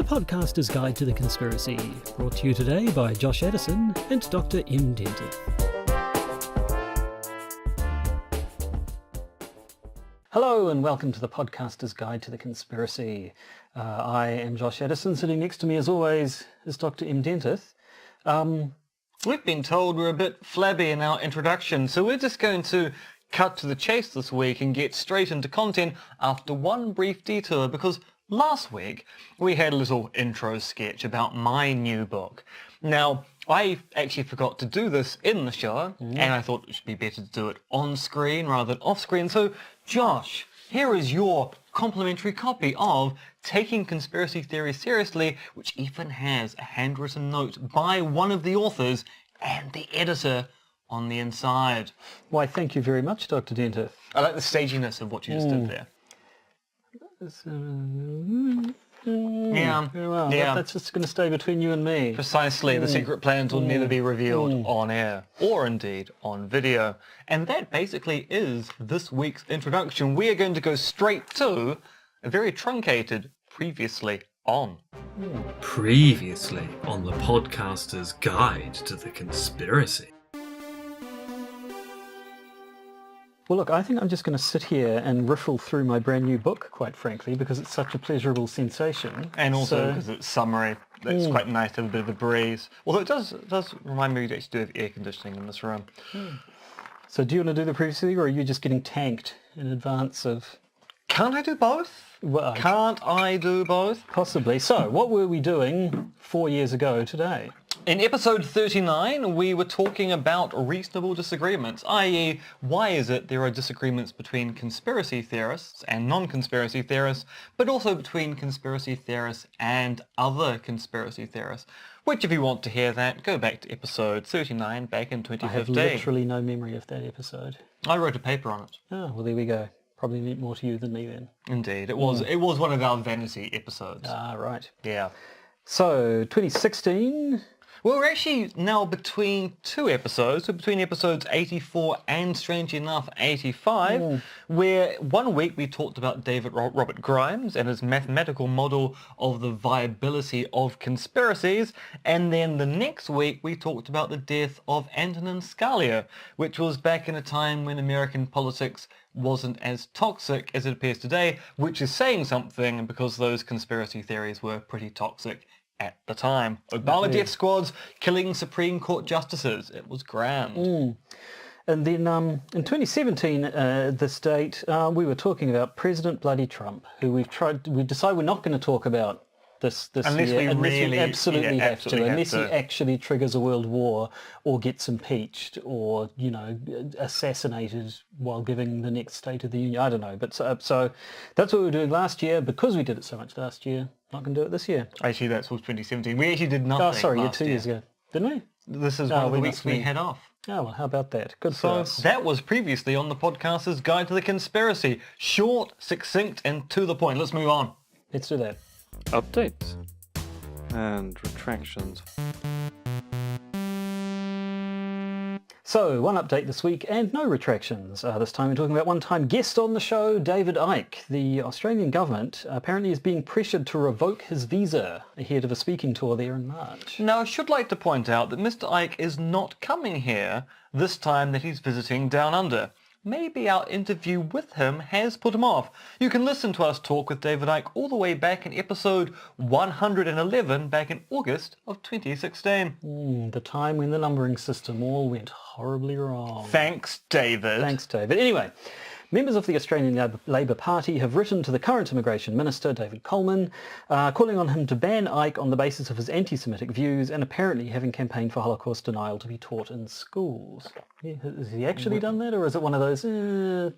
Podcaster's Guide to the Conspiracy, brought to you today by Josh Edison and Dr. M. Dentith. Hello and welcome to the Podcaster's Guide to the Conspiracy. I am Josh Edison. Sitting next to me as always is Dr. M. Dentith. We've been told we're a bit flabby in our introduction, so we're just going to cut to the chase this week and get straight into content after one brief detour, because last week we had a little intro sketch about my new book. Now, I actually forgot to do this in the show, and I thought it should be better to do it on screen rather than off screen. So, Josh, here is your complimentary copy of Taking Conspiracy Theory Seriously, which even has a handwritten note by one of the authors and the editor on the inside. Why, thank you very much, Dr. Dentith. I like the staginess of what you just did there. Yeah. That's just going to stay between you and me. Precisely. The secret plans will never be revealed on air, or indeed on video. And that basically is this week's introduction. We are going to go straight to a very truncated Previously On. Previously on the Podcaster's Guide to the Conspiracy. Well, look, I think I'm just going to sit here and riffle through my brand new book, quite frankly, because it's such a pleasurable sensation. And also because it's summery. It's quite nice to have a bit of a breeze. Although it does remind me to actually do have air conditioning in this room. So do you want to do the previously, or are you just getting tanked in advance of... Can't I do both? Well, Can't I do both? possibly. So, what were we doing 4 years ago today? In episode 39, we were talking about reasonable disagreements, i.e. why is it there are disagreements between conspiracy theorists and non-conspiracy theorists, but also between conspiracy theorists and other conspiracy theorists. Which, if you want to hear that, go back to episode 39 back in 2015. I have literally no memory of that episode. I wrote a paper on it. Oh, well, there we go. Probably meant more to you than me then. Indeed. It was one of our vanity episodes. Ah, right. Yeah. So, 2016... Well, we're actually now between two episodes, so between episodes 84 and, strangely enough, 85, where one week we talked about David Robert Grimes and his mathematical model of the viability of conspiracies, and then the next week we talked about the death of Antonin Scalia, which was back in a time when American politics wasn't as toxic as it appears today, which is saying something because those conspiracy theories were pretty toxic at the time. Obama death squads killing Supreme Court justices. It was grand. And then in 2017, this date, we were talking about President Bloody Trump, who we decided we're not going to talk about this Unless year, we absolutely have to, unless he to. actually triggers a world war or gets impeached or, you know, assassinated while giving the next State of the Union. I don't know. But so that's what we were doing last year. Because we did it so much last year, not going to do it this year. Actually, that was 2017. We actually did nothing. Oh, sorry, last 2 years ago. Didn't we? This is one of the weeks we had off. Oh, well, how about that? Good for So us. that was previously on the Podcaster's Guide to the Conspiracy. Short, succinct, and to the point. Let's move on. Let's do that. Updates and retractions. So, one update this week and no retractions. This time we're talking about one-time guest on the show, David Icke. The Australian government apparently is being pressured to revoke his visa ahead of a speaking tour there in March. Now, I should like to point out that Mr. Icke is not coming here this time that he's visiting Down Under. Maybe our interview with him has put him off. You can listen to us talk with David Icke all the way back in episode 111 back in August of 2016. The time when the numbering system all went horribly wrong. Thanks, David. Thanks, David. Anyway, members of the Australian Labor Party have written to the current Immigration Minister, David Coleman, calling on him to ban Icke on the basis of his anti-Semitic views and apparently having campaigned for Holocaust denial to be taught in schools. Yeah, has he actually done that, or is it one of those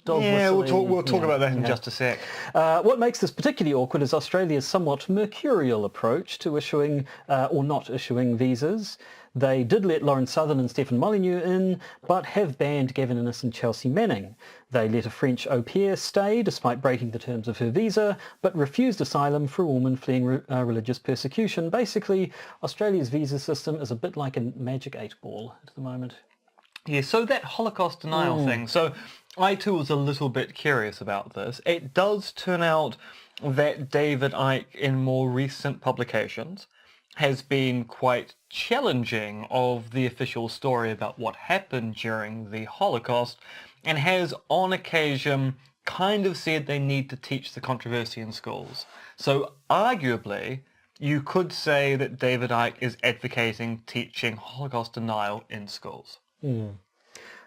dog Yeah, whistling? we'll talk about that in just a sec. What makes this particularly awkward is Australia's somewhat mercurial approach to issuing or not issuing visas. They did let Lauren Southern and Stephen Molyneux in, but have banned Gavin Innes and Chelsea Manning. They let a French au pair stay despite breaking the terms of her visa, but refused asylum for a woman fleeing religious persecution. Basically, Australia's visa system is a bit like a magic 8-ball at the moment. Yeah, so that Holocaust denial thing. So I too was a little bit curious about this. It does turn out that David Icke, in more recent publications, has been quite challenging of the official story about what happened during the Holocaust, and has on occasion kind of said they need to teach the controversy in schools. So arguably, you could say that David Icke is advocating teaching Holocaust denial in schools.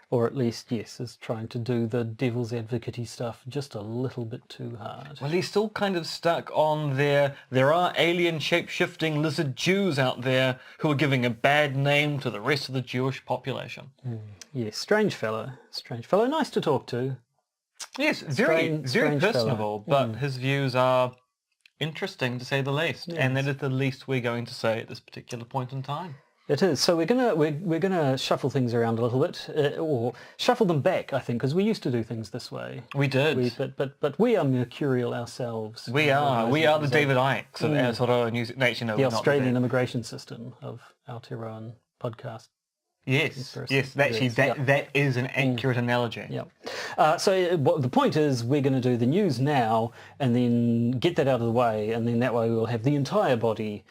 Or at least, yes, is trying to do the devil's advocate-y stuff just a little bit too hard. Well, he's still kind of stuck on there are alien shape-shifting lizard Jews out there who are giving a bad name to the rest of the Jewish population. Yes, strange fellow. Nice to talk to. Yes, very Strange personable, fella. but his views are interesting to say the least, and that is the least we're going to say at this particular point in time. It is. So we're gonna shuffle things around a little bit, or shuffle them back, I think, because we used to do things this way. We did. But we are mercurial ourselves. We are the David Icke of Aotearoa News. No, actually, no, The we're not Australian immigration system of Aotearoa podcast. Yes, actually, that is an accurate analogy. Yeah. So the point is, we're going to do the news now, and then get that out of the way, and then that way we'll have the entire body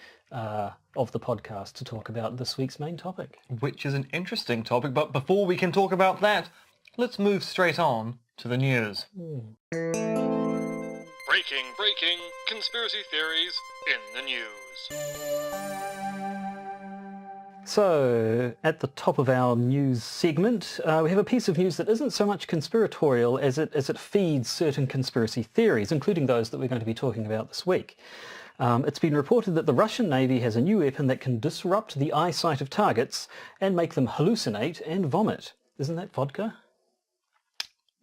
of the podcast to talk about this week's main topic. Which is an interesting topic, but before we can talk about that, let's move straight on to the news. Breaking conspiracy theories in the news. So, at the top of our news segment, we have a piece of news that isn't so much conspiratorial as it feeds certain conspiracy theories, including those that we're going to be talking about this week. It's been reported that the Russian Navy has a new weapon that can disrupt the eyesight of targets and make them hallucinate and vomit. Isn't that vodka?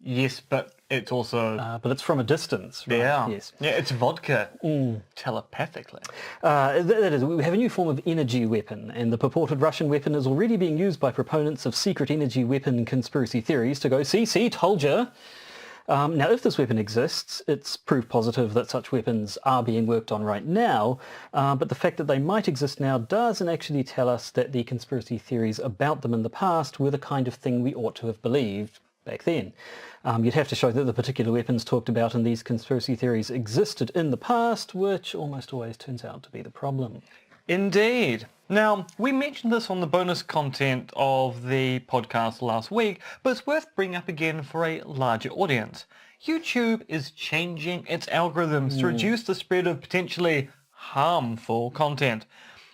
Yes, but it's also... but it's from a distance, right? Yeah. Yes. Yeah, it's vodka. Telepathically. That is, we have a new form of energy weapon, and the purported Russian weapon is already being used by proponents of secret energy weapon conspiracy theories to go, see, told ya. Now, if this weapon exists, it's proof positive that such weapons are being worked on right now, but the fact that they might exist now doesn't actually tell us that the conspiracy theories about them in the past were the kind of thing we ought to have believed back then. You'd have to show that the particular weapons talked about in these conspiracy theories existed in the past, which almost always turns out to be the problem. Indeed. Now, we mentioned this on the bonus content of the podcast last week, but it's worth bringing up again for a larger audience. YouTube is changing its algorithms to reduce the spread of potentially harmful content.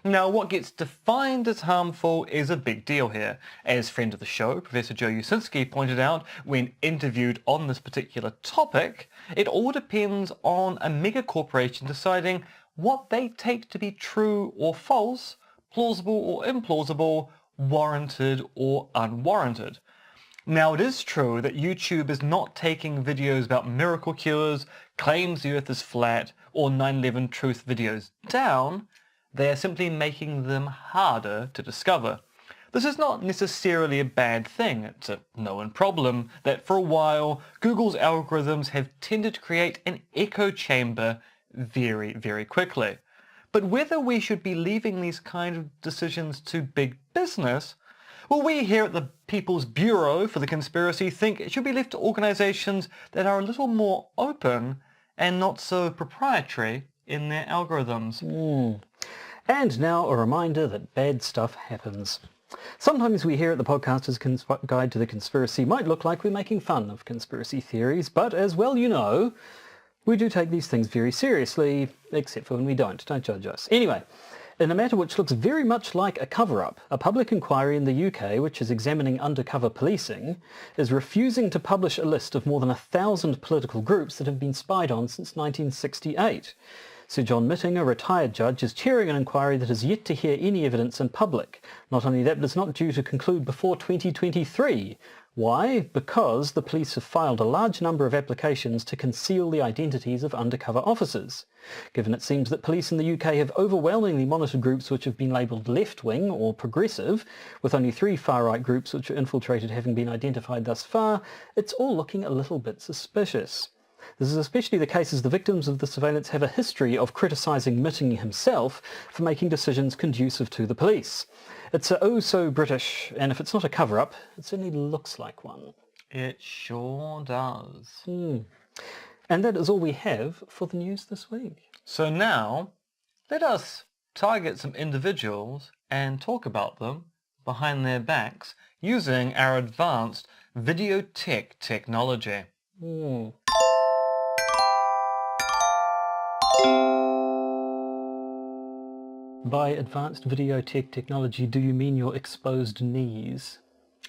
Now, what gets defined as harmful is a big deal here. As friend of the show, Professor Joe Usinski, pointed out when interviewed on this particular topic, it all depends on a mega corporation deciding what they take to be true or false, plausible or implausible, warranted or unwarranted. Now, it is true that YouTube is not taking videos about miracle cures, claims the earth is flat, or 9/11 truth videos down. They are simply making them harder to discover. This is not necessarily a bad thing. It's a known problem that for a while Google's algorithms have tended to create an echo chamber very, very quickly. But whether we should be leaving these kind of decisions to big business, well, we here at the People's Bureau for the Conspiracy think it should be left to organizations that are a little more open and not so proprietary in their algorithms. And now a reminder that bad stuff happens. Sometimes we here at the Podcaster's Guide to the Conspiracy might look like we're making fun of conspiracy theories, but as well you know, we do take these things very seriously, except for when we don't. Don't judge us. Anyway, in a matter which looks very much like a cover-up, a public inquiry in the UK, which is examining undercover policing, is refusing to publish a list of more than 1,000 political groups that have been spied on since 1968. Sir John Mitting, a retired judge, is chairing an inquiry that has yet to hear any evidence in public. Not only that, but it's not due to conclude before 2023. Why? Because the police have filed a large number of applications to conceal the identities of undercover officers. Given it seems that police in the UK have overwhelmingly monitored groups which have been labelled left-wing or progressive, with only 3 far-right groups which are infiltrated having been identified thus far, it's all looking a little bit suspicious. This is especially the case as the victims of the surveillance have a history of criticising Mitting himself for making decisions conducive to the police. It's oh so British, and if it's not a cover-up, it certainly looks like one. It sure does. And that is all we have for the news this week. So now, let us target some individuals and talk about them behind their backs using our advanced videotech technology. By advanced videotech technology, do you mean your exposed knees?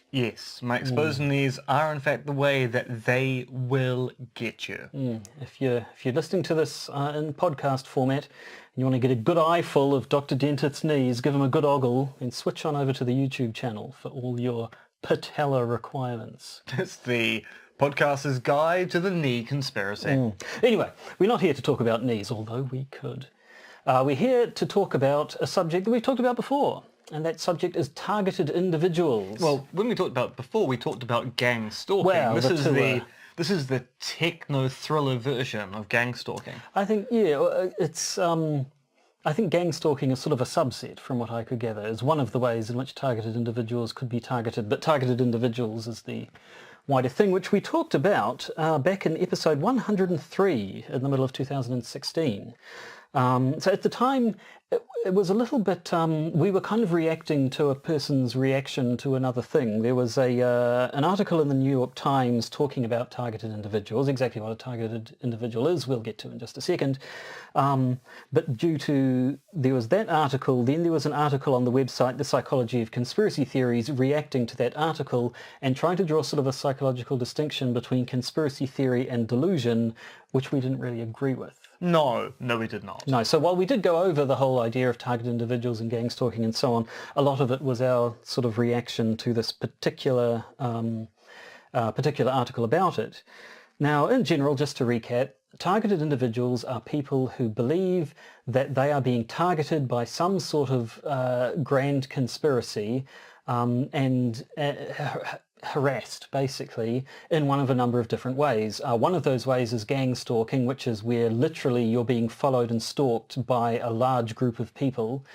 Yes, my exposed knees are in fact the way that they will get you. If you're listening to this in podcast format and you want to get a good eyeful of Dr. Dentith's knees, give him a good ogle and switch on over to the YouTube channel for all your patella requirements. It's the podcaster's guide to the knee conspiracy. Anyway, we're not here to talk about knees, although we could. We're here to talk about a subject that we've talked about before, and that subject is targeted individuals. Well, when we talked about it before, we talked about gang stalking. Well, this is the techno-thriller version of gang stalking. I think, it's... I think gang stalking is sort of a subset, from what I could gather, is one of the ways in which targeted individuals could be targeted, but targeted individuals is the wider thing, which we talked about back in episode 103 in the middle of 2016. So at the time, it was a little bit, we were kind of reacting to a person's reaction to another thing. There was an article in the New York Times talking about targeted individuals, exactly what a targeted individual is, we'll get to in just a second. But there was that article, then there was an article on the website, The Psychology of Conspiracy Theories, reacting to that article and trying to draw sort of a psychological distinction between conspiracy theory and delusion, which we didn't really agree with. No, we did not. No, so while we did go over the whole idea of targeted individuals and gang stalking and so on, a lot of it was our sort of reaction to this particular article about it. Now, in general, just to recap, targeted individuals are people who believe that they are being targeted by some sort of grand conspiracy and harassed, basically, in one of a number of different ways. One of those ways is gang stalking, which is where literally you're being followed and stalked by a large group of people.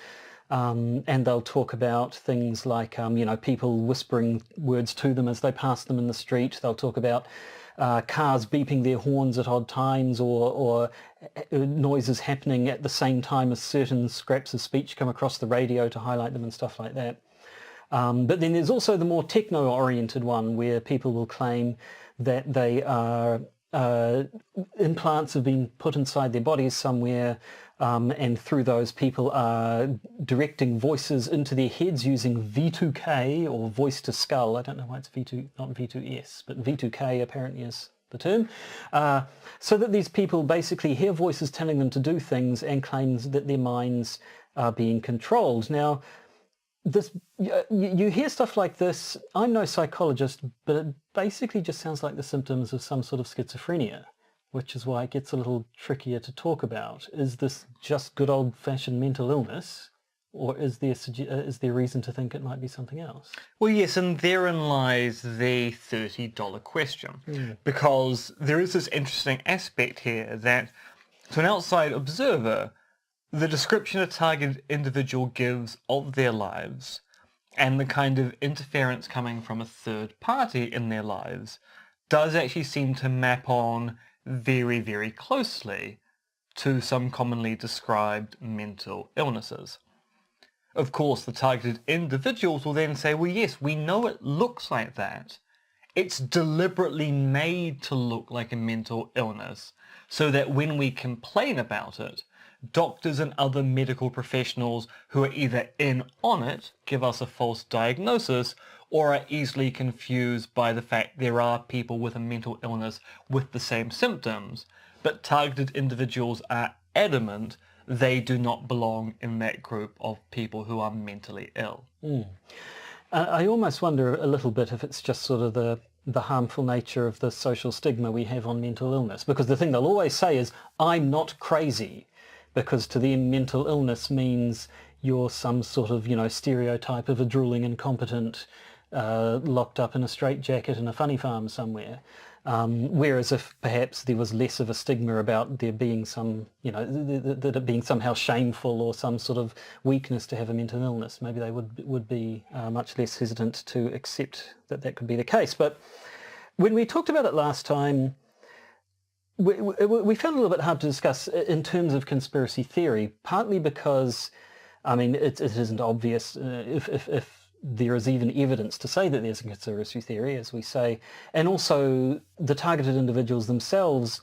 And they'll talk about things like, people whispering words to them as they pass them in the street. They'll talk about cars beeping their horns at odd times or noises happening at the same time as certain scraps of speech come across the radio to highlight them and stuff like that. But then there's also the more techno-oriented one where people will claim that they are implants have been put inside their bodies somewhere and through those people are directing voices into their heads using V2K or voice to skull. I don't know why it's V2, not V2S, but V2K apparently is the term. So that these people basically hear voices telling them to do things and claims that their minds are being controlled. Now, you hear stuff like this. I'm no psychologist, but it basically just sounds like the symptoms of some sort of schizophrenia, which is why it gets a little trickier to talk about. Is this just good old-fashioned mental illness, or is there reason to think it might be something else? Well, yes, and therein lies the $30 question, because there is this interesting aspect here that, to an outside observer, the description a targeted individual gives of their lives and the kind of interference coming from a third party in their lives does actually seem to map on very, very closely to some commonly described mental illnesses. Of course, the targeted individuals will then say, well, yes, we know it looks like that. It's deliberately made to look like a mental illness so that when we complain about it, doctors and other medical professionals who are either in on it give us a false diagnosis or are easily confused by the fact there are people with a mental illness with the same symptoms, but targeted individuals are adamant they do not belong in that group of people who are mentally ill. I almost wonder a little bit if it's just sort of the harmful nature of the social stigma we have on mental illness, because the thing they'll always say is, I'm not crazy. Because to them, mental illness means you're some sort of, stereotype of a drooling incompetent, locked up in a straitjacket in a funny farm somewhere. Whereas if perhaps there was less of a stigma about there being some, that it being somehow shameful or some sort of weakness to have a mental illness, maybe they would be much less hesitant to accept that could be the case. But when we talked about it last time, we found it a little bit hard to discuss in terms of conspiracy theory, partly because, I mean, it isn't obvious if there is even evidence to say that there's a conspiracy theory, as we say, and also the targeted individuals themselves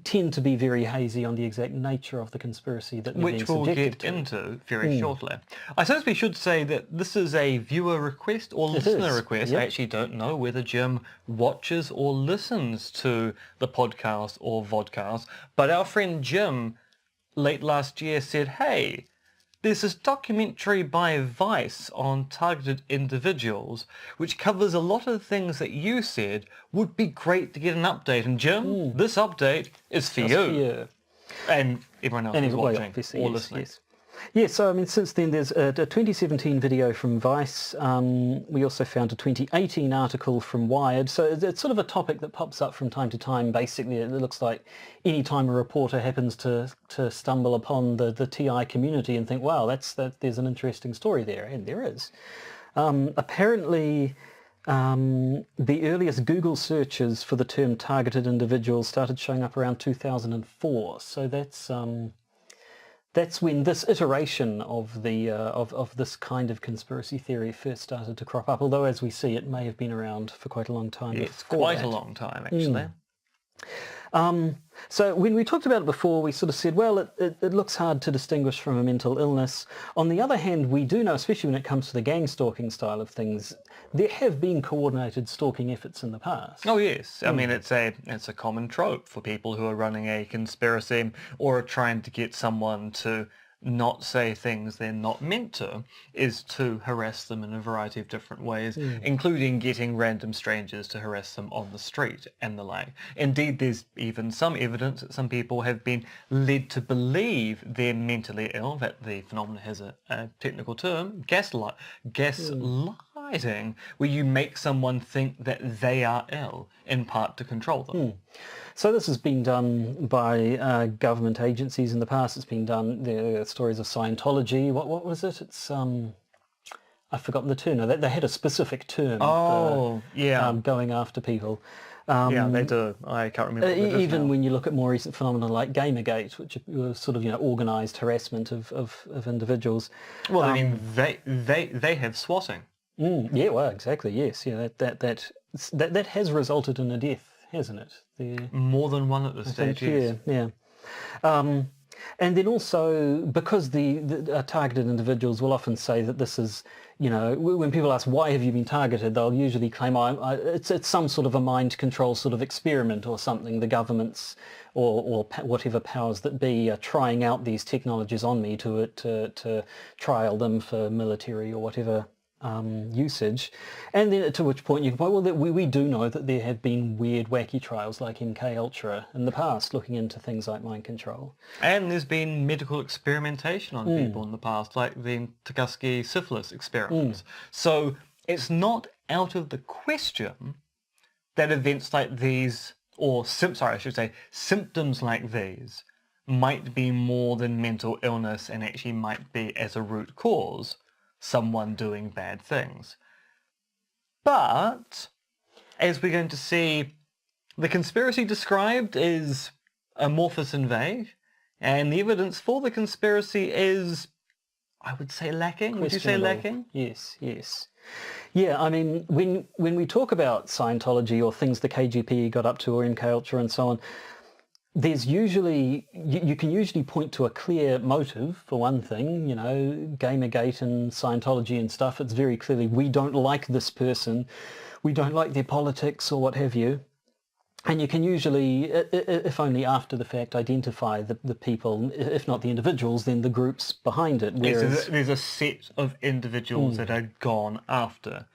tend to be very hazy on the exact nature of the conspiracy that they're being Which we'll subjected get to. into very shortly. I suppose we should say that this is a viewer request or It listener is, request. yep. I actually don't know whether Jim watches or listens to the podcast or vodcast, but our friend Jim late last year said, hey, there's this documentary by Vice on targeted individuals which covers a lot of the things that you said would be great to get an update. And Jim, this update is for Just you. for you. And everyone else And who's everybody, watching obviously, or yes, listening. yes. Yeah, so I mean, since then there's a 2017 video from Vice. We also found a 2018 article from Wired. So it's sort of a topic that pops up from time to time. Basically, it looks like any time a reporter happens to stumble upon the TI community and think, wow, there's an interesting story there, and there is. Apparently, the earliest Google searches for the term targeted individuals started showing up around 2004. So that's when this iteration of the of this kind of conspiracy theory first started to crop up. Although, as we see, it may have been around for quite a long time. It's before quite that. a long time, actually. So when we talked about it before, we sort of said, well, it looks hard to distinguish from a mental illness. On the other hand, we do know, especially when it comes to the gang stalking style of things, there have been coordinated stalking efforts in the past. Oh yes, I mean it's a common trope for people who are running a conspiracy or are trying to get someone to not say things they're not meant to, is to harass them in a variety of different ways, including getting random strangers to harass them on the street and the like. Indeed, there's even some evidence that some people have been led to believe they're mentally ill, that the phenomenon has a technical term, gaslighting, where you make someone think that they are ill, in part to control them. So this has been done by government agencies in the past. It's been done, the stories of Scientology. What was it? It's, I've forgotten the term. No, they had a specific term for going after people. Yeah, they do. I can't remember what it is Even now. when you look at more recent phenomena like Gamergate, which was sort of, organised harassment of individuals. Well, I mean, they have swatting. Yeah, well, exactly, yes. Yeah, that has resulted in a death, hasn't it? More than one at this stage, yes. Yeah. And then also, because the targeted individuals will often say that this is, when people ask, why have you been targeted, they'll usually claim, it's some sort of a mind control sort of experiment or something. The governments or whatever powers that be are trying out these technologies on me to trial them for military or whatever usage. And then to which point you can point, well, we do know that there have been weird, wacky trials like MK Ultra in the past looking into things like mind control. And there's been medical experimentation on people in the past, like the Tuskegee syphilis experiments. So it's not out of the question that events like these, symptoms like these, might be more than mental illness and actually might be, as a root cause, someone doing bad things. But, as we're going to see, the conspiracy described is amorphous and vague, and the evidence for the conspiracy is, I would say, lacking. Would you say lacking? Yes. Yeah, I mean, when we talk about Scientology or things the KGB got up to or MK Ultra and so on, there's usually, you can usually point to a clear motive, for one thing, Gamergate and Scientology and stuff. It's very clearly, we don't like this person, we don't like their politics or what have you. And you can usually, if only after the fact, identify the people, if not the individuals, then the groups behind it. Whereas There's a set of individuals that are gone after.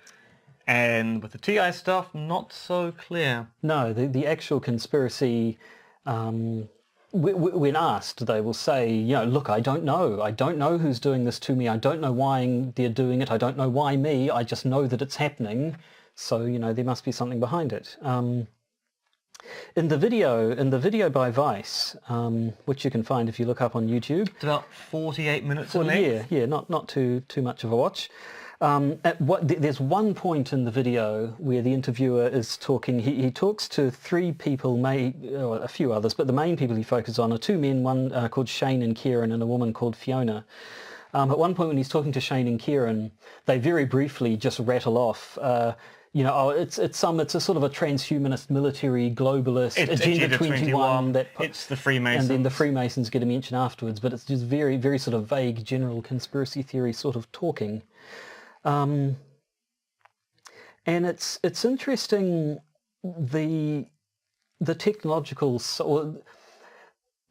And with the TI stuff, not so clear. No, the actual conspiracy... when asked, they will say, look, I don't know who's doing this to me, I don't know why they're doing it, I don't know why me, I just know that it's happening, so, there must be something behind it. In the video by Vice, which you can find if you look up on YouTube. It's about 48 minutes in length. Yeah, not too much of a watch. There's one point in the video where the interviewer is talking. He talks to three people, a few others, but the main people he focuses on are two men, one called Shane and Kieran, and a woman called Fiona. At one point when he's talking to Shane and Kieran, they very briefly just rattle off, it's a sort of a transhumanist, military, globalist, Agenda 21. It's the Freemasons. And then the Freemasons get a mention afterwards, but it's just very, very sort of vague, general conspiracy theory sort of talking. And it's interesting the technological or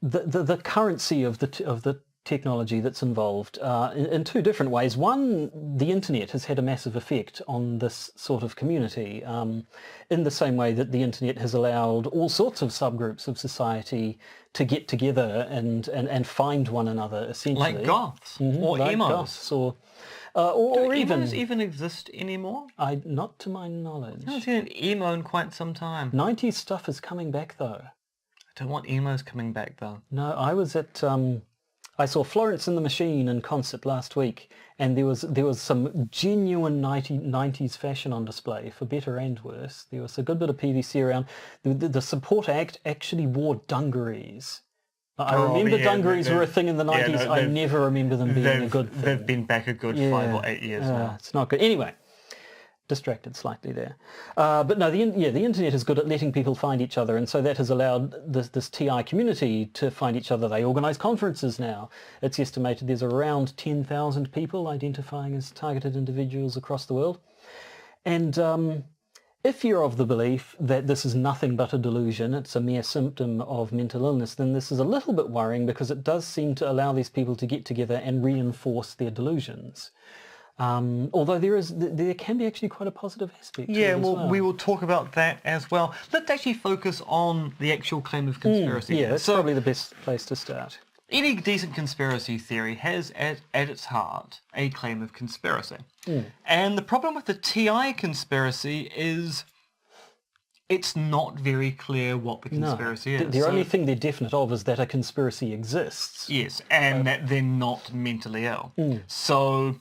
the currency of the technology that's involved in two different ways. One, the internet has had a massive effect on this sort of community in the same way that the internet has allowed all sorts of subgroups of society to get together and find one another, essentially. Like goths or like emos. Goths, or Do even emos even exist anymore? not to my knowledge. I haven't seen an emo in quite some time. 90s stuff is coming back though. I don't want emos coming back though. No, I was at I saw Florence and the Machine in concert last week, and there was some genuine 90s fashion on display, for better and worse. There was a good bit of PVC around. The support act actually wore dungarees. I remember dungarees were a thing in the 90s. I never remember them being a good thing. They've been back a good 5 or 8 years now. It's not good. Anyway, distracted slightly there. But no, the internet is good at letting people find each other, and so that has allowed this TI community to find each other. They organise conferences now. It's estimated there's around 10,000 people identifying as targeted individuals across the world. And if you're of the belief that this is nothing but a delusion, it's a mere symptom of mental illness, then this is a little bit worrying, because it does seem to allow these people to get together and reinforce their delusions. Although there can be actually quite a positive aspect to it as well. We will talk about that as well. Let's actually focus on the actual claim of conspiracy. That's probably the best place to start. Any decent conspiracy theory has at its heart a claim of conspiracy. And the problem with the TI conspiracy is it's not very clear what the conspiracy is. The only thing they're definite of is that a conspiracy exists. Yes, and that they're not mentally ill. So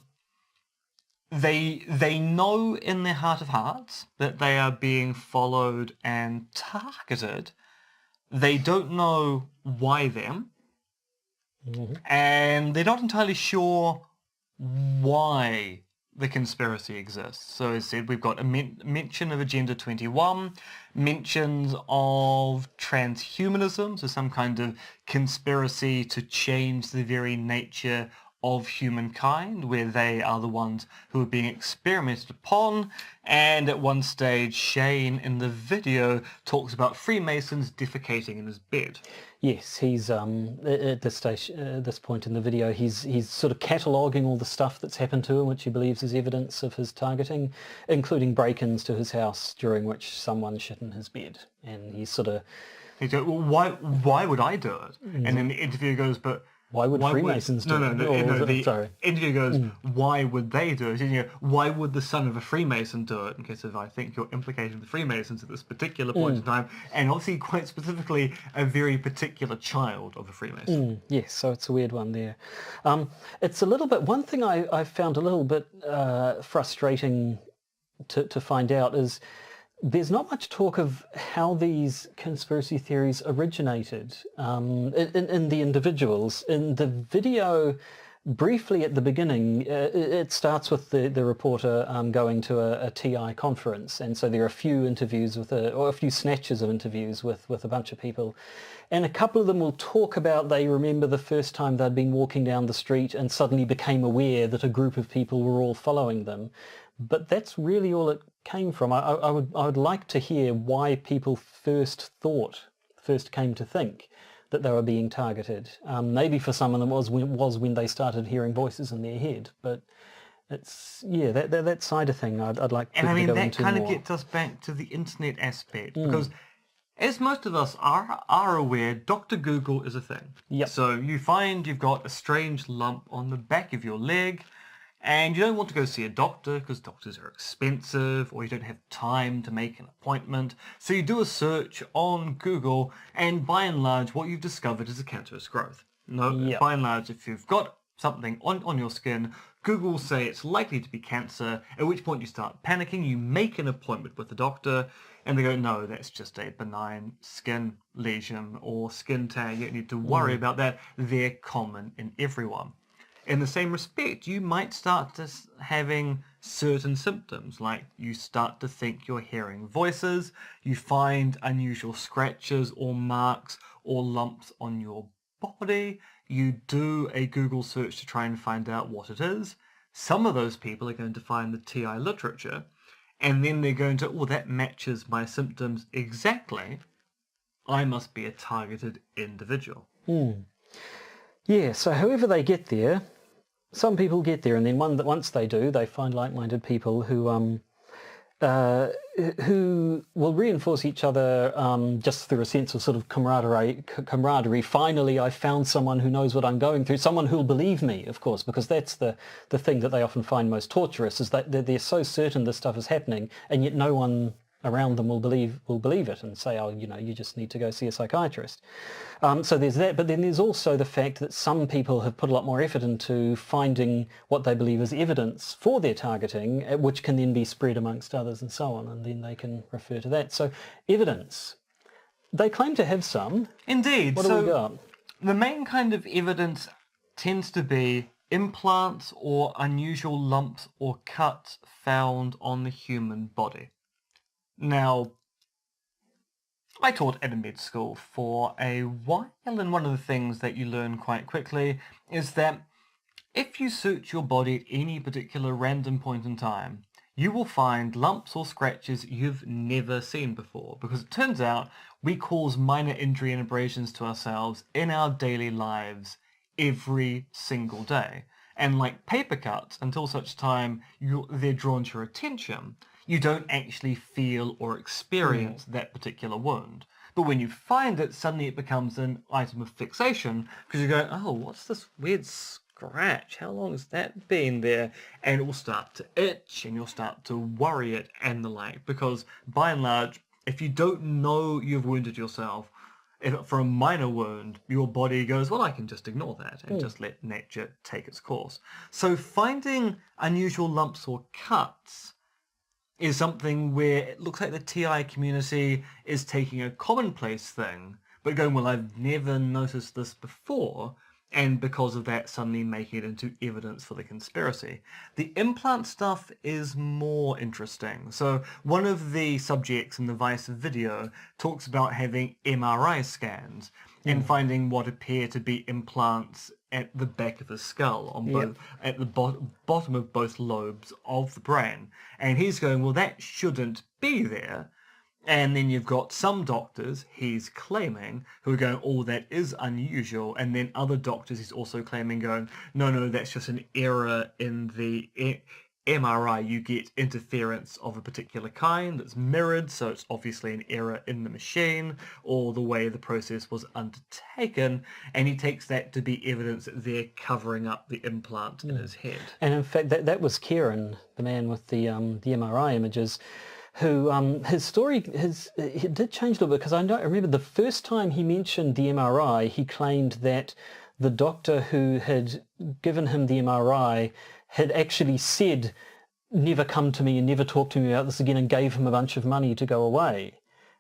they know in their heart of hearts that they are being followed and targeted. They don't know why them. And they're not entirely sure why the conspiracy exists. So as I said, we've got a mention of Agenda 21, mentions of transhumanism, so some kind of conspiracy to change the very nature of humankind, where they are the ones who are being experimented upon. And at one stage, Shane in the video talks about Freemasons defecating in his bed. Yes, he's at this point in the video, he's sort of cataloguing all the stuff that's happened to him, which he believes is evidence of his targeting, including break-ins to his house during which someone shit in his bed. And he's sort of... He goes, well, why would I do it? And then the interviewer goes, but... Why would Freemasons do it? The interview goes, why would they do it? And you go, why would the son of a Freemason do it? In case of, I think you're implicating the Freemasons at this particular point in time, and obviously quite specifically a very particular child of a Freemason. Yes, so it's a weird one there. It's a little bit, one thing I found a little bit frustrating to find out is there's not much talk of how these conspiracy theories originated in the individuals. In the video, briefly at the beginning, it starts with the reporter going to a TI conference, and so there are a few interviews or a few snatches of interviews with a bunch of people. And a couple of them will talk about they remember the first time they'd been walking down the street and suddenly became aware that a group of people were all following them. But that's really all it came from. I would like to hear why people first came to think that they were being targeted. Maybe for some of them was when they started hearing voices in their head. But it's that side of thing I'd like people to go into more. And I mean that kind of gets us back to the internet aspect, because as most of us are aware, Dr. Google is a thing. Yep. So you find you've got a strange lump on the back of your leg, and you don't want to go see a doctor because doctors are expensive, or you don't have time to make an appointment. So you do a search on Google, and by and large what you've discovered is a cancerous growth. By and large, if you've got something on your skin. Google say it's likely to be cancer, at which point you start panicking, you make an appointment with the doctor, and they go, no, that's just a benign skin lesion or skin tag. You don't need to worry about that. They're common in everyone. In the same respect, you might start to having certain symptoms, like you start to think you're hearing voices, you find unusual scratches or marks or lumps on your body, you do a Google search to try and find out what it is. Some of those people are going to find the TI literature, and then they're going to, oh, that matches my symptoms exactly. I must be a targeted individual. Yeah, so however they get there, some people get there, and then once they do, they find like-minded people who will reinforce each other just through a sense of sort of camaraderie. Finally, I found someone who knows what I'm going through, someone who'll believe me, of course, because that's the thing that they often find most torturous, is that they're so certain this stuff is happening, and yet no one around them will believe it and say, oh, you just need to go see a psychiatrist. So there's that, but then there's also the fact that some people have put a lot more effort into finding what they believe is evidence for their targeting, which can then be spread amongst others and so on, and then they can refer to that. So evidence. They claim to have some. Indeed. What do we got? The main kind of evidence tends to be implants or unusual lumps or cuts found on the human body. Now, I taught at a med school for a while, and one of the things that you learn quite quickly is that if you search your body at any particular random point in time, you will find lumps or scratches you've never seen before, because it turns out we cause minor injury and abrasions to ourselves in our daily lives every single day. And like paper cuts, until such time they're drawn to your attention, you don't actually feel or experience that particular wound. But when you find it, suddenly it becomes an item of fixation, because you go, oh, what's this weird scratch? How long has that been there? And it will start to itch, and you'll start to worry it and the like, because by and large, if you don't know you've wounded yourself, for a minor wound, your body goes, well, I can just ignore that and just let nature take its course. So finding unusual lumps or cuts is something where it looks like the TI community is taking a commonplace thing, but going, well, I've never noticed this before, and because of that suddenly making it into evidence for the conspiracy. The implant stuff is more interesting. So one of the subjects in the Vice video talks about having MRI scans and finding what appear to be implants at the back of the skull, on both, at the bottom of both lobes of the brain. And he's going, well, that shouldn't be there. And then you've got some doctors, he's claiming, who are going, oh, that is unusual. And then other doctors he's also claiming, going, no, that's just an error in the MRI. You get interference of a particular kind that's mirrored, so it's obviously an error in the machine or the way the process was undertaken. And he takes that to be evidence that they're covering up the implant in his head. And in fact, that was Kieran, the man with the MRI images, who his story it did change a little bit, because I remember the first time he mentioned the MRI, he claimed that the doctor who had given him the MRI had actually said, never come to me and never talk to me about this again, and gave him a bunch of money to go away.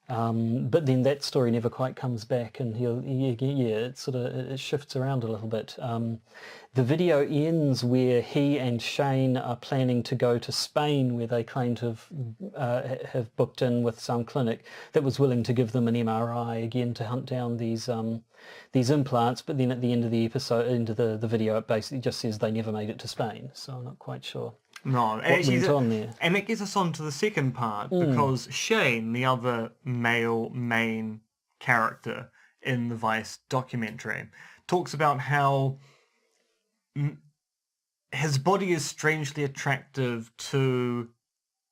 But then that story never quite comes back, and it shifts around a little bit. The video ends where he and Shane are planning to go to Spain, where they claim to have booked in with some clinic that was willing to give them an MRI again to hunt down these implants. But then at the end of the episode, into the video, it basically just says they never made it to Spain. So I'm not quite sure. No, what went on there. And it gets us on to the second part, because Shane, the other male main character in the Vice documentary, talks about how his body is strangely attractive to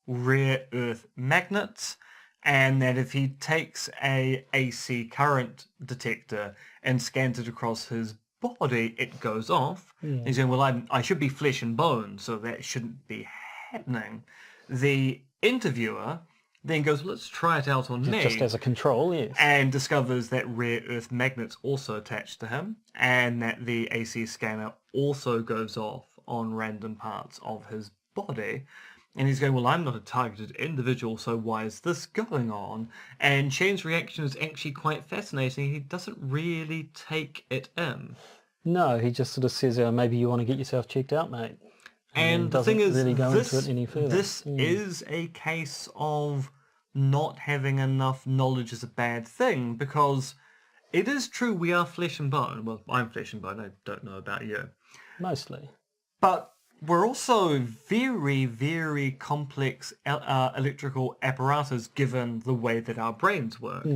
rare earth magnets, and that if he takes a AC current detector and scans it across his body, it goes off. He's saying, well, I should be flesh and bone, so that shouldn't be happening. The interviewer then goes, well, let's try it out on me. Just as a control, yes. And discovers that rare earth magnets also attached to him, and that the AC scanner also goes off on random parts of his body. And he's going, well, I'm not a targeted individual, so why is this going on? And Shane's reaction is actually quite fascinating. He doesn't really take it in. No, he just sort of says, maybe you want to get yourself checked out, mate. And the thing is, really go this, into it any further. this is a case of not having enough knowledge is a bad thing, because it is true we are flesh and bone. Well, I'm flesh and bone. I don't know about you. Mostly. But we're also very, very complex electrical apparatus given the way that our brains work.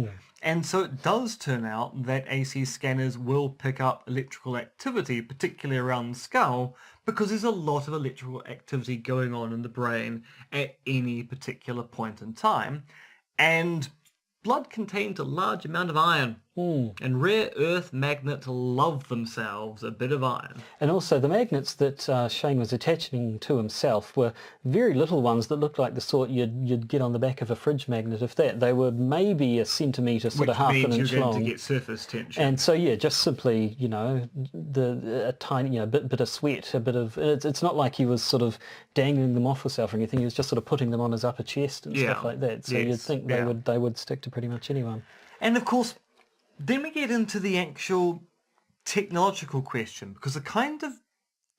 And so it does turn out that AC scanners will pick up electrical activity, particularly around the skull, because there's a lot of electrical activity going on in the brain at any particular point in time. And blood contains a large amount of iron. And rare earth magnets love themselves a bit of iron. And also the magnets that Shane was attaching to himself were very little ones that looked like the sort you'd get on the back of a fridge magnet, if that. They were maybe a centimetre, sort of half an inch long. Which means you're going to get surface tension. And so, yeah, just simply, a tiny, bit of sweat, a bit of... It's not like he was sort of dangling them off himself or anything. He was just sort of putting them on his upper chest and stuff like that. So you'd think they would stick to pretty much anyone. And of course, then we get into the actual technological question, because the kind of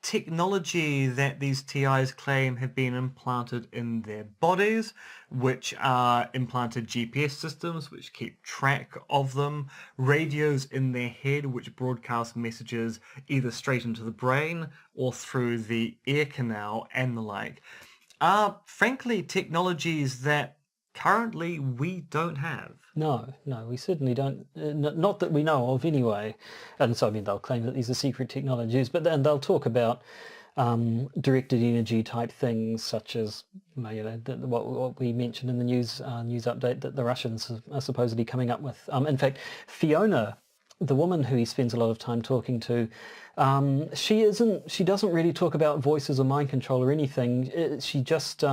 technology that these TIs claim have been implanted in their bodies, which are implanted GPS systems which keep track of them, radios in their head which broadcast messages either straight into the brain or through the ear canal and the like, are frankly technologies that currently we don't have. No, we certainly don't. Not that we know of anyway. And so, they'll claim that these are secret technologies, but then they'll talk about directed energy type things, such as what we mentioned in the news update that the Russians are supposedly coming up with. In fact, Fiona, the woman who he spends a lot of time talking to, she doesn't really talk about voices or mind control or anything. She just...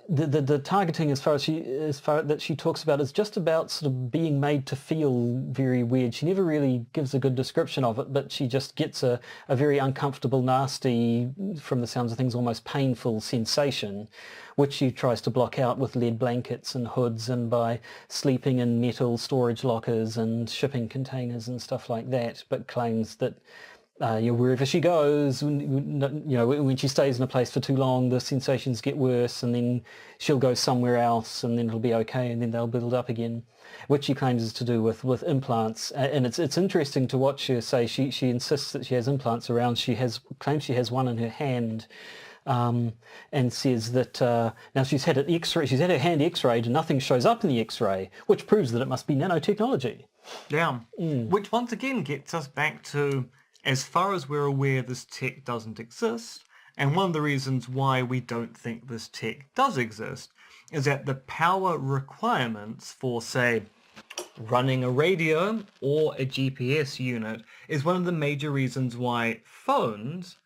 The targeting, as far that she talks about, is just about sort of being made to feel very weird. She never really gives a good description of it, but she just gets a very uncomfortable, nasty, from the sounds of things, almost painful sensation, which she tries to block out with lead blankets and hoods and by sleeping in metal storage lockers and shipping containers and stuff like that, but claims that wherever she goes, when she stays in a place for too long, the sensations get worse, and then she'll go somewhere else, and then it'll be okay, and then they'll build up again, which she claims is to do with implants. And it's interesting to watch her say she insists that she has implants around. Claims she has one in her hand, and says that now she's had an X-ray. She's had her hand X-rayed, and nothing shows up in the X-ray, which proves that it must be nanotechnology. Yeah, which once again gets us back to, as far as we're aware, this tech doesn't exist, and one of the reasons why we don't think this tech does exist is that the power requirements for, say, running a radio or a GPS unit is one of the major reasons why phones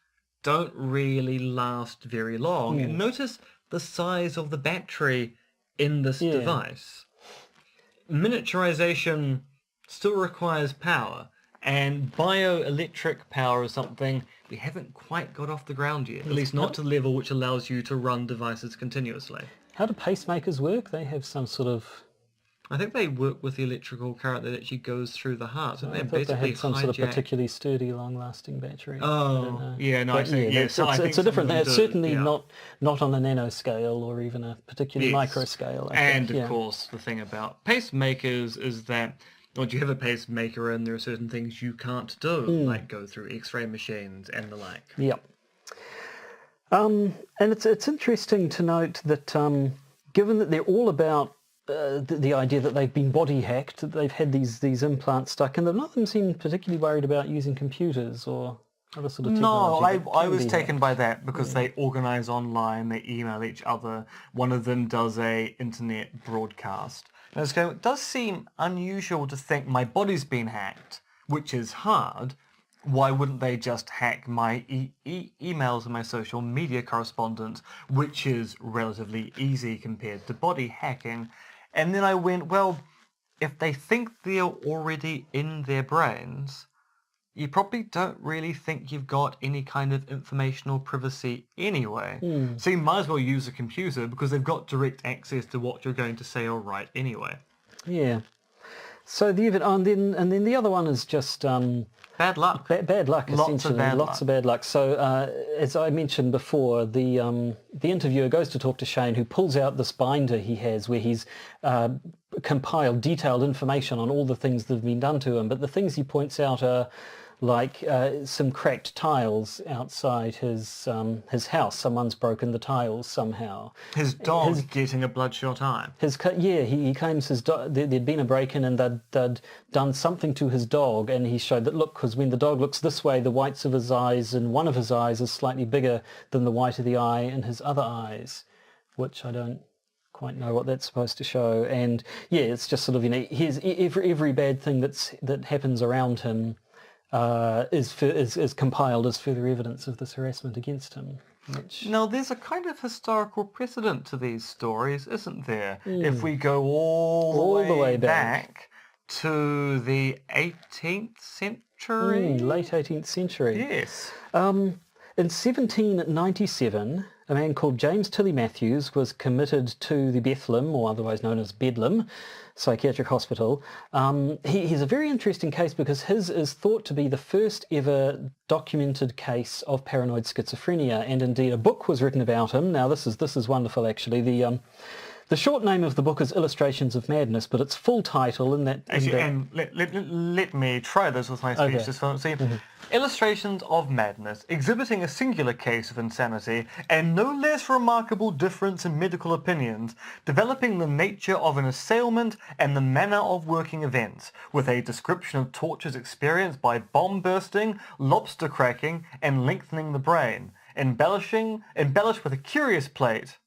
don't really last very long. And notice the size of the battery in this device. Miniaturization still requires power. And bioelectric power is something we haven't quite got off the ground yet, at least not to the level which allows you to run devices continuously. How do pacemakers work? They have some sort of... I think they work with the electrical current that actually goes through the heart. So I thought they had some sort of particularly sturdy, long-lasting battery. Oh, yeah, no, but it's a different thing. It's certainly not on a nanoscale or even a particularly micro scale. And of course, the thing about pacemakers is that once you have a pacemaker and there are certain things you can't do, like go through X-ray machines and the like. Yep. And it's interesting to note that given that they're all about the idea that they've been body hacked, that they've had these implants stuck, and none of them seem particularly worried about using computers or other sort of technology. No, I was taken by that because they organise online, they email each other. One of them does a internet broadcast. And I was going, it does seem unusual to think my body's been hacked, which is hard. Why wouldn't they just hack my emails and my social media correspondence, which is relatively easy compared to body hacking? And then I went, well, if they think they're already in their brains, you probably don't really think you've got any kind of informational privacy anyway. So you might as well use a computer because they've got direct access to what you're going to say or write anyway. Yeah. So and then the other one is just Bad luck. bad luck, essentially. Lots of bad luck. So as I mentioned before, the interviewer goes to talk to Shane, who pulls out this binder he has where he's compiled detailed information on all the things that have been done to him. But the things he points out are like some cracked tiles outside his house. Someone's broken the tiles somehow. His dog getting a bloodshot eye. He claims there'd been a break-in and they'd done something to his dog, and he showed that, look, because when the dog looks this way, the whites of his eyes and one of his eyes is slightly bigger than the white of the eye in his other eyes, which I don't quite know what that's supposed to show. And yeah, it's just sort of, here's every bad thing that happens around him is compiled as further evidence of this harassment against him. Now, there's a kind of historical precedent to these stories, isn't there? If we go all the way back to the 18th century? Late 18th century. Yes. In 1797, a man called James Tilly Matthews was committed to the Bethlehem, or otherwise known as Bedlam, psychiatric hospital. He's a very interesting case because his is thought to be the first ever documented case of paranoid schizophrenia, and indeed a book was written about him. Now this is wonderful, actually. The short name of the book is Illustrations of Madness, but its full title And let me try this with my speech. Okay. See, Illustrations of Madness, exhibiting a singular case of insanity and no less remarkable difference in medical opinions, developing the nature of an assailment and the manner of working events, with a description of tortures experienced by bomb bursting, lobster cracking, and lengthening the brain, embellished with a curious plate.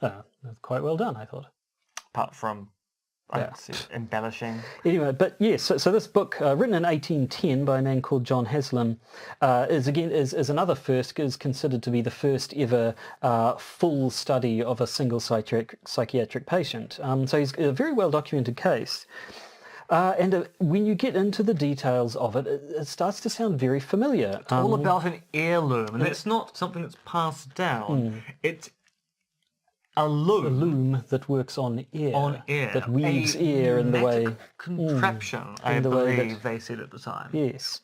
That's quite well done, I thought. Apart from embellishing. Anyway, but yes, so this book, written in 1810 by a man called John Haslam, is another first, is considered to be the first ever full study of a single psychiatric patient. So he's a very well documented case. And when you get into the details of it, it starts to sound very familiar. It's all about an heirloom, and it's not something that's passed down. It's a loom that works on air. That That weaves air in the way. Contraption, I believe they said at the time. Yes.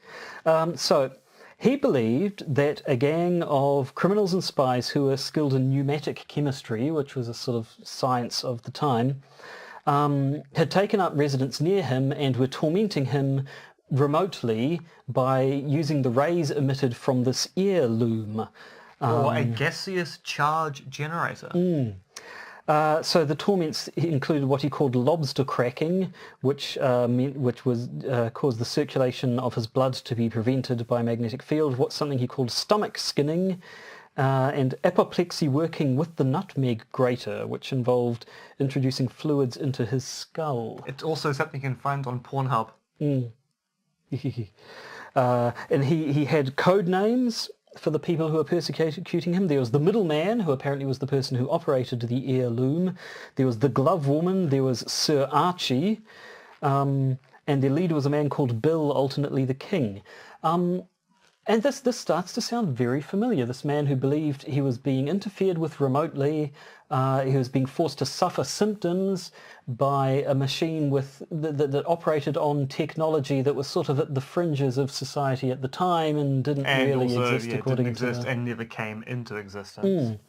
So he believed that a gang of criminals and spies who were skilled in pneumatic chemistry, which was a sort of science of the time, had taken up residence near him and were tormenting him remotely by using the rays emitted from this heirloom. Or a gaseous charge generator. So the torments included what he called lobster cracking, which caused the circulation of his blood to be prevented by a magnetic field. Something he called stomach skinning, and apoplexy working with the nutmeg grater, which involved introducing fluids into his skull. It's also something you can find on Pornhub. And he had code names for the people who were persecuting him. There was the middleman, who apparently was the person who operated the heirloom. There was the glove woman. There was Sir Archie. And their leader was a man called Bill, alternately the King. And this starts to sound very familiar. This man who believed he was being interfered with remotely, he was being forced to suffer symptoms by a machine that operated on technology that was sort of at the fringes of society at the time and didn't really exist according to and never came into existence.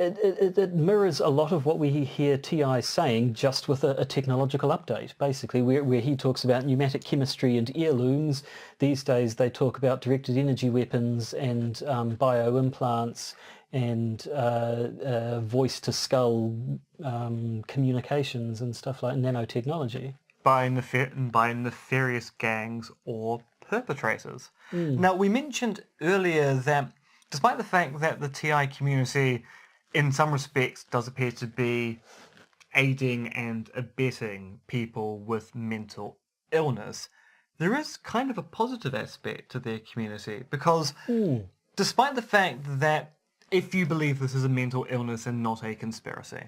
It mirrors a lot of what we hear T.I. saying, just with a technological update, basically, where he talks about pneumatic chemistry and heirlooms. These days they talk about directed energy weapons and bioimplants and voice-to-skull communications and stuff like nanotechnology. By nefarious gangs or perpetrators. Now, we mentioned earlier that despite the fact that the TI community in some respects does appear to be aiding and abetting people with mental illness, there is kind of a positive aspect to their community because despite the fact that if you believe this is a mental illness and not a conspiracy,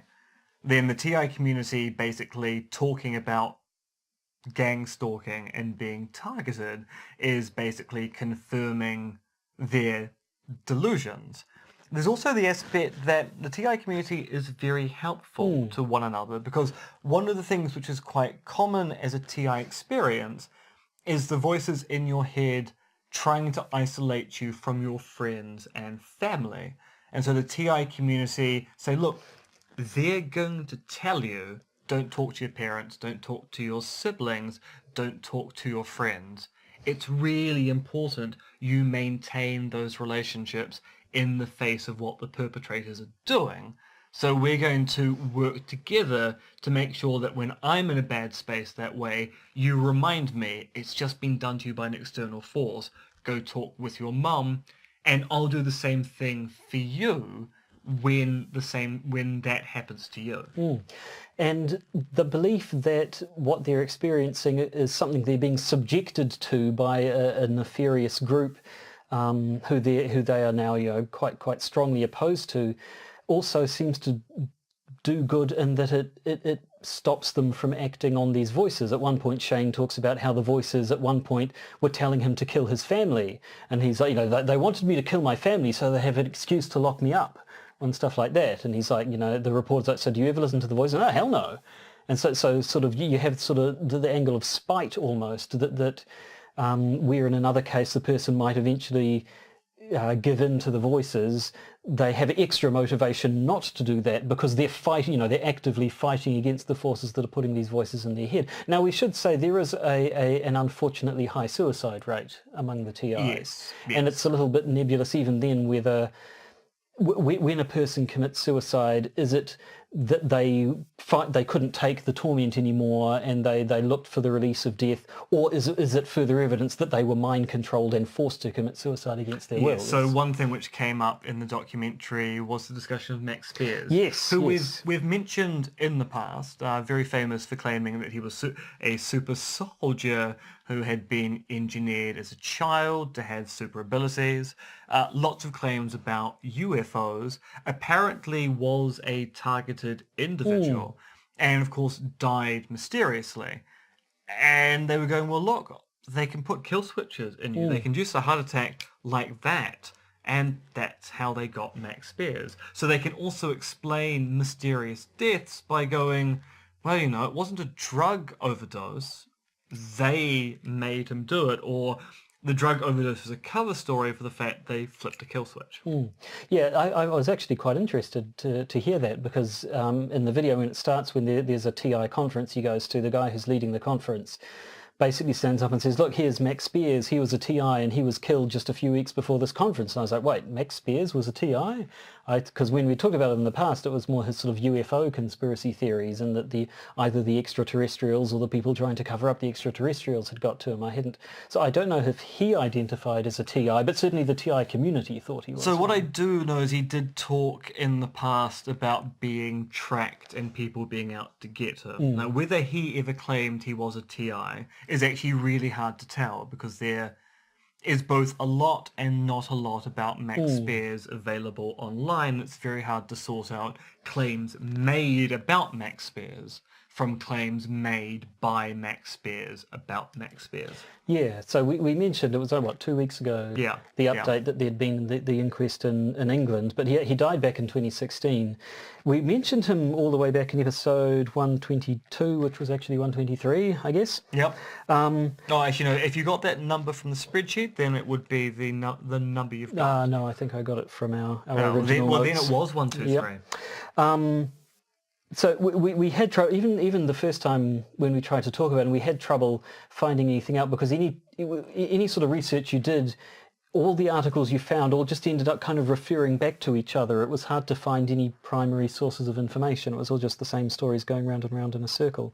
then the TI community basically talking about gang stalking and being targeted is basically confirming their delusions. There's also the aspect that the TI community is very helpful to one another, because one of the things which is quite common as a TI experience is the voices in your head trying to isolate you from your friends and family. And so the TI community say, look, they're going to tell you, don't talk to your parents, don't talk to your siblings, don't talk to your friends. It's really important you maintain those relationships in the face of what the perpetrators are doing. So we're going to work together to make sure that when I'm in a bad space that way, you remind me it's just been done to you by an external force. Go talk with your mum, and I'll do the same thing for you when that happens to you. And the belief that what they're experiencing is something they're being subjected to by a nefarious group who they are now quite strongly opposed to, also seems to do good in that it stops them from acting on these voices. At one point, Shane talks about how the voices at one point were telling him to kill his family, and he's like, they wanted me to kill my family so they have an excuse to lock me up and stuff like that. And he's like, the reporter's like, so do you ever listen to the voice? And, oh, hell no. And so sort of you have sort of the angle of spite almost, that where in another case the person might eventually give in to the voices, they have extra motivation not to do that because they're fighting, they're actively fighting against the forces that are putting these voices in their head. Now, we should say there is an unfortunately high suicide rate among the TIs. Yes. And it's a little bit nebulous even then whether when a person commits suicide, is it that they couldn't take the torment anymore and they looked for the release of death, or is it further evidence that they were mind controlled and forced to commit suicide against their will? So one thing which came up in the documentary was the discussion of Max Spears, who we've mentioned in the past, very famous for claiming that he was a super soldier who had been engineered as a child to have super abilities. Lots of claims about UFOs. Apparently was a targeted individual and of course died mysteriously. And they were going, well, look, they can put kill switches in you. They can induce a heart attack like that. And that's how they got Max Spears. So they can also explain mysterious deaths by going, well, it wasn't a drug overdose. They made him do it, or the drug overdose is a cover story for the fact they flipped a kill switch. Yeah, I was actually quite interested to hear that because in the video when it starts, when there's a TI conference he goes to, the guy who's leading the conference basically stands up and says, look, here's Max Spears, he was a TI and he was killed just a few weeks before this conference. And I was like, wait, Max Spears was a TI? Because when we talked about it in the past, it was more his sort of UFO conspiracy theories and that either the extraterrestrials or the people trying to cover up the extraterrestrials had got to him. So I don't know if he identified as a TI, but certainly the TI community thought he was. So what I do know is he did talk in the past about being tracked and people being out to get him. Now, whether he ever claimed he was a TI is actually really hard to tell because there is both a lot and not a lot about Max Spears available online. It's very hard to sort out claims made about Max Spears from claims made by Max Spears about Max Spears. Yeah, so we mentioned, it was 2 weeks ago, the update that there'd been the inquest in England, but he died back in 2016. We mentioned him all the way back in episode 122, which was actually 123, I guess. Yep. Actually, no, if you got that number from the spreadsheet, then it would be the number you've got. No, I think I got it from our original notes. Then it was 123. Yep. So we had trouble, even the first time when we tried to talk about it, we had trouble finding anything out because any sort of research you did, all the articles you found all just ended up kind of referring back to each other. It was hard to find any primary sources of information. It was all just the same stories going round and round in a circle.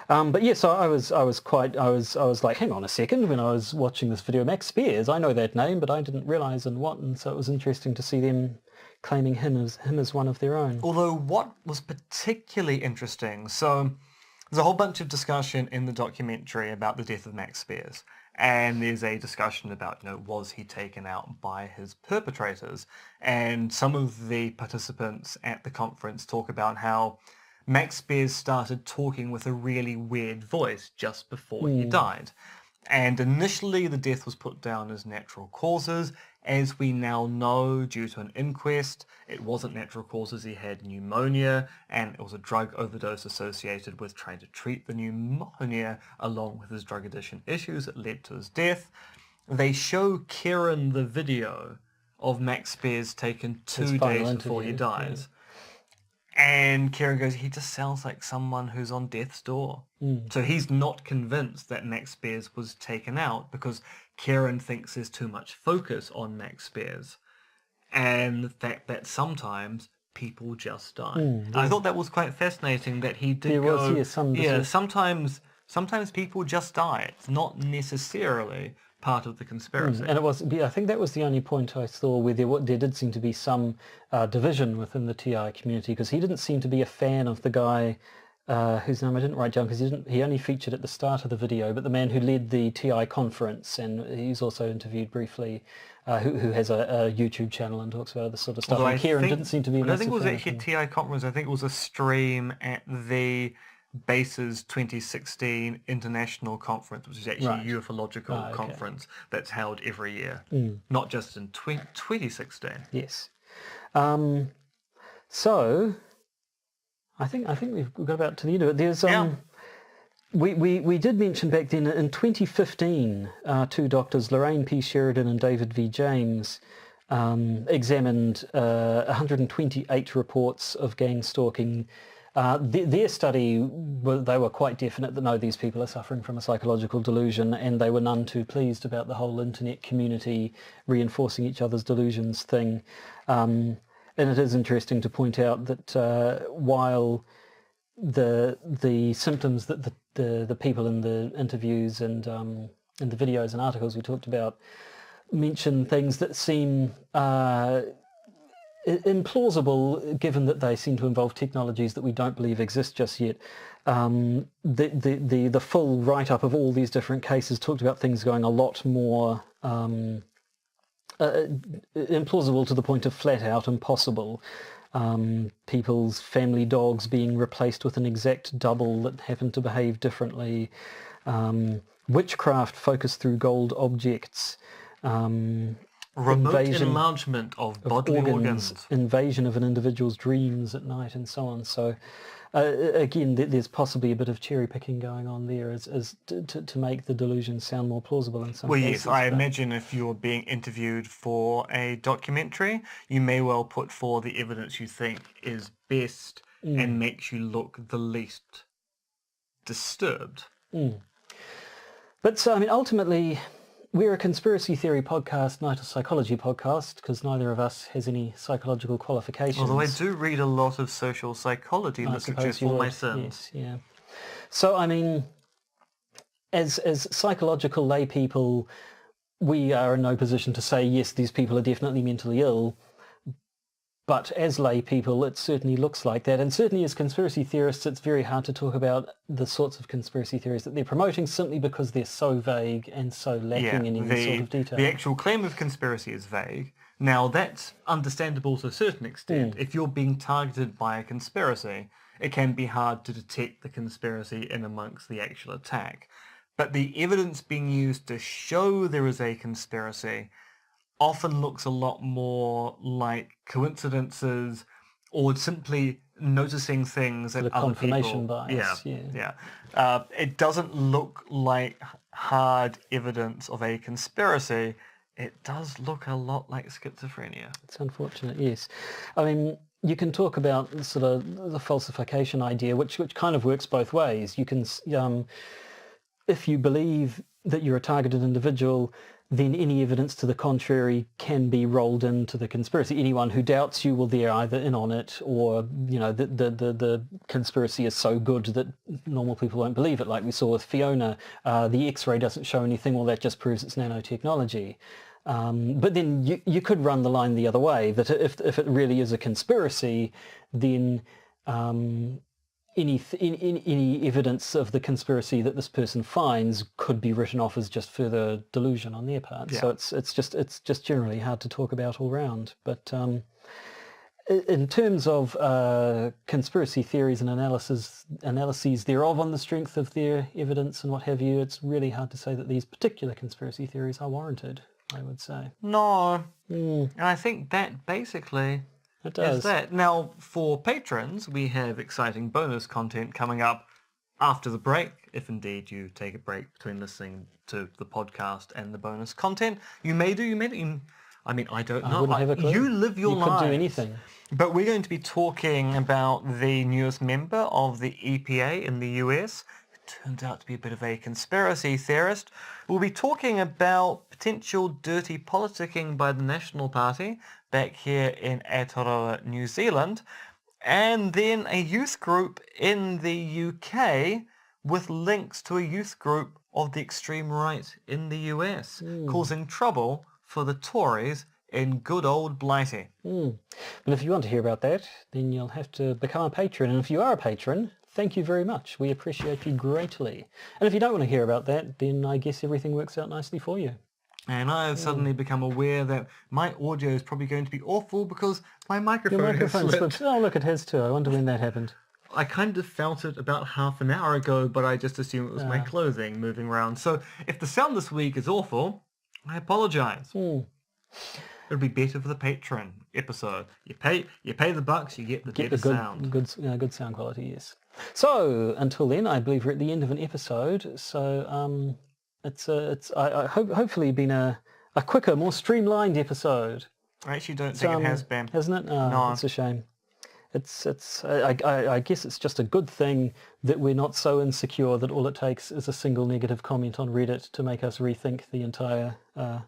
But yeah, so I was like, hang on a second, when I was watching this video, Max Spears, I know that name, but I didn't realise and what, and so it was interesting to see them claiming him as one of their own. Although what was particularly interesting, so there's a whole bunch of discussion in the documentary about the death of Max Spears, and there's a discussion about, was he taken out by his perpetrators? And some of the participants at the conference talk about how Max Spears started talking with a really weird voice just before he died. And initially the death was put down as natural causes. As we now know, due to an inquest, it wasn't natural causes. He had pneumonia, and it was a drug overdose associated with trying to treat the pneumonia along with his drug addiction issues that led to his death. They show Kieran the video of Max Spears taken 2 days before he dies. And Kieran goes, he just sounds like someone who's on death's door. So he's not convinced that Max Spears was taken out because Kieran thinks there's too much focus on Max Spears. And the fact that sometimes people just die. I thought that was quite fascinating that he did sometimes people just die. It's not necessarily part of the conspiracy. And it was, I think that was the only point I saw where there did seem to be some division within the TI community, because he didn't seem to be a fan of the guy whose name I didn't write down because he only featured at the start of the video, but the man who led the TI conference, and he's also interviewed briefly, who has a YouTube channel and talks about this sort of stuff. And Kieran didn't seem to be a massive fan. I don't think it was actually a TI conference. I think it was a stream at the Base's 2016 International Conference, which is actually a ufological conference that's held every year, not just in 2016. Yes. So, I think we've got about to the end of it. There's we did mention back then in 2015, 2 doctors, Lorraine P. Sheridan and David V. James, examined 128 reports of gang stalking. Their study, they were quite definite that no, these people are suffering from a psychological delusion, and they were none too pleased about the whole internet community reinforcing each other's delusions thing. And it is interesting to point out that while the symptoms that the people in the interviews and in the videos and articles we talked about mention things that seem implausible, given that they seem to involve technologies that we don't believe exist just yet. The full write-up of all these different cases talked about things going a lot more implausible to the point of flat out impossible. People's family dogs being replaced with an exact double that happened to behave differently. Witchcraft focused through gold objects. Remote enlargement of bodily organs. Invasion of an individual's dreams at night, and so on. So, again, there's possibly a bit of cherry picking going on there, as to make the delusion sound more plausible in some cases. Well, yes, I imagine if you're being interviewed for a documentary, you may well put forward the evidence you think is best and makes you look the least disturbed. But so, I mean, ultimately, we're a conspiracy theory podcast, not a psychology podcast, because neither of us has any psychological qualifications. Although I do read a lot of social psychology literature for my sins. Yes, yeah. So, I mean, as psychological lay people, we are in no position to say, yes, these people are definitely mentally ill. But as lay people, it certainly looks like that. And certainly as conspiracy theorists, it's very hard to talk about the sorts of conspiracy theories that they're promoting simply because they're so vague and so lacking in any sort of detail. The actual claim of conspiracy is vague. Now, that's understandable to a certain extent. If you're being targeted by a conspiracy, it can be hard to detect the conspiracy in amongst the actual attack. But the evidence being used to show there is a conspiracy often looks a lot more like coincidences or simply noticing things that other confirmation people... bias. It doesn't look like hard evidence of a conspiracy. It does look a lot like schizophrenia. It's unfortunate, yes. I mean, you can talk about sort of the falsification idea, which kind of works both ways. You can, if you believe that you're a targeted individual, then any evidence to the contrary can be rolled into the conspiracy. Anyone who doubts you, well, they're either in on it, or the conspiracy is so good that normal people won't believe it. Like we saw with Fiona, the X-ray doesn't show anything. Well, that just proves it's nanotechnology. But then you could run the line the other way, that if it really is a conspiracy, then any evidence of the conspiracy that this person finds could be written off as just further delusion on their part. So it's just generally hard to talk about all round. But in terms of conspiracy theories and analyses thereof on the strength of their evidence and what have you, it's really hard to say that these particular conspiracy theories are warranted, I would say. No. And I think that basically It does. is that. Now, for patrons, we have exciting bonus content coming up after the break, if indeed you take a break between listening to the podcast and the bonus content. You may do. I mean, I don't know. wouldn't have a clue. You live your life. You could do anything. But we're going to be talking about the newest member of the EPA in the US, who turns out to be a bit of a conspiracy theorist. We'll be talking about potential dirty politicking by the National Party back here in Aotearoa, New Zealand, and then a youth group in the UK with links to a youth group of the extreme right in the US, causing trouble for the Tories in good old Blighty. But if you want to hear about that, then you'll have to become a patron. And if you are a patron, thank you very much. We appreciate you greatly. And if you don't want to hear about that, then I guess everything works out nicely for you. And I have suddenly become aware that my audio is probably going to be awful because my Your microphone microphone has slipped. slipped. Oh, look, it has too. I wonder when that happened. I kind of felt it about half an hour ago, but I just assumed it was my clothing moving around. So if the sound this week is awful, I apologise. It'll be better for the Patreon episode. You pay the bucks, you get the better sound. Good sound quality, yes. So until then, I believe we're at the end of an episode. So hopefully been a quicker, more streamlined episode. I actually don't think it has been. Hasn't it? Oh, No. It's a shame. I guess it's just a good thing that we're not so insecure that all it takes is a single negative comment on Reddit to make us rethink the entire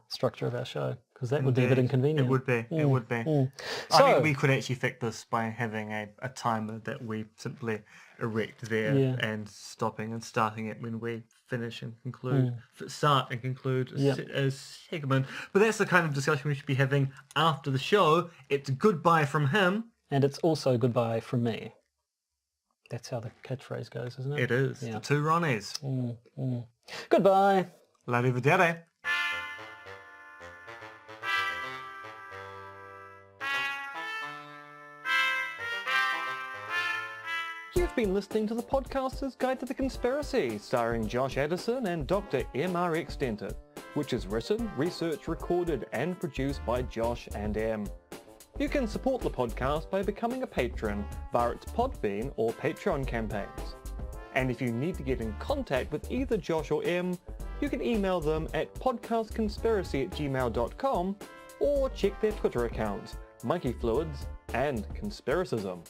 structure of our show, because that would be a bit inconvenient. It would be. It would be. I So- think we could actually fix this by having a timer that we simply erect there and stopping and starting it when we finish and conclude, start and conclude a segment. But that's the kind of discussion we should be having after the show. It's goodbye from him. And it's also goodbye from me. That's how the catchphrase goes, isn't it? It is. Yeah. The two Ronnies. Goodbye. Arrivederci. You've been listening to the Podcaster's Guide to the Conspiracy, starring Josh Addison and Dr. MRX Dentith, which is written, researched, recorded and produced by Josh and M. You can support the podcast by becoming a patron via its Podbean or Patreon campaigns. And if you need to get in contact with either Josh or M, you can email them at podcastconspiracy@gmail.com or check their Twitter accounts, Monkey Fluids and Conspiracism.